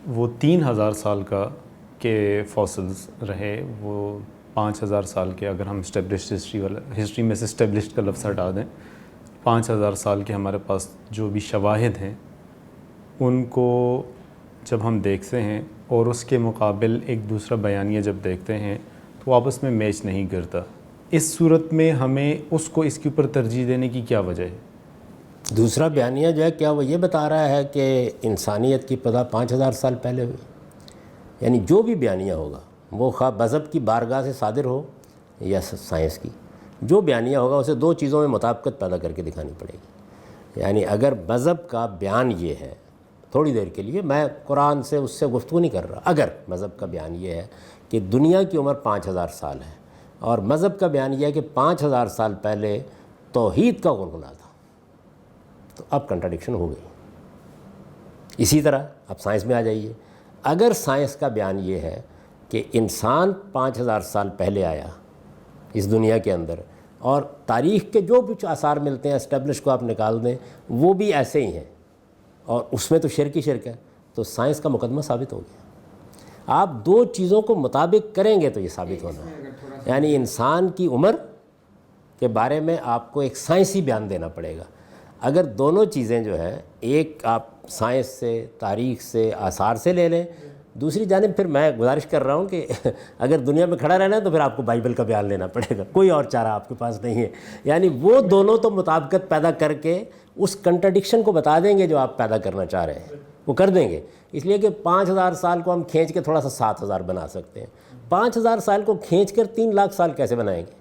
وہ 3000 سال کا کے فوسلز رہے، وہ 5000 سال کے، اگر ہم اسٹیبلشڈ ہسٹری میں سے اسٹیبلشڈ کا لفظ ہٹا دیں، 5000 سال کے ہمارے پاس جو بھی شواہد ہیں ان کو جب ہم دیکھتے ہیں اور اس کے مقابل ایک دوسرا بیانیہ جب دیکھتے ہیں تو وہ آپس میں میچ نہیں کرتا. اس صورت میں ہمیں اس کو اس کے اوپر ترجیح دینے کی کیا وجہ ہے؟ دوسرا بیانیہ جو ہے کیا وہ یہ بتا رہا ہے کہ انسانیت کی ابتدا 5000 سال پہلے ہوئی؟ یعنی جو بھی بیانیہ ہوگا وہ خواہ مذہب کی بارگاہ سے صادر ہو یا سائنس کی، جو بیانیہ ہوگا اسے دو چیزوں میں مطابقت پیدا کر کے دکھانی پڑے گی. یعنی اگر مذہب کا بیان یہ ہے، تھوڑی دیر کے لیے میں قرآن سے اس سے گفتگو نہیں کر رہا، اگر مذہب کا بیان یہ ہے کہ دنیا کی عمر 5000 سال ہے اور مذہب کا بیان یہ ہے کہ 5000 سال پہلے توحید کا غلغلہ تھا، تو اب کنٹراڈکشن ہو گئی. اسی طرح اب سائنس میں آ جائیے، اگر سائنس کا بیان یہ ہے کہ انسان 5000 سال پہلے آیا اس دنیا کے اندر، اور تاریخ کے جو کچھ آثار ملتے ہیں اسٹیبلش کو آپ نکال دیں وہ بھی ایسے ہی ہیں، اور اس میں تو شرک ہی شرک ہے، تو سائنس کا مقدمہ ثابت ہو گیا. آپ دو چیزوں کو مطابق کریں گے تو یہ ثابت ہونا ہے. یعنی انسان کی عمر کے بارے میں آپ کو ایک سائنسی بیان دینا پڑے گا. اگر دونوں چیزیں جو ہیں، ایک آپ سائنس سے، تاریخ سے، آثار سے لے لیں، دوسری جانب پھر میں گزارش کر رہا ہوں کہ اگر دنیا میں کھڑا رہنا ہے تو پھر آپ کو بائبل کا بیان لینا پڑے گا، کوئی اور چارہ آپ کے پاس نہیں ہے. یعنی وہ دونوں تو مطابقت پیدا کر کے اس کنٹراڈکشن کو بتا دیں گے جو آپ پیدا کرنا چاہ رہے ہیں، وہ کر دیں گے. اس لیے کہ 5000 سال کو ہم کھینچ کے تھوڑا سا 7000 بنا سکتے ہیں، 5000 سال کو کھینچ کر 3 لاکھ سال کیسے بنائیں گے؟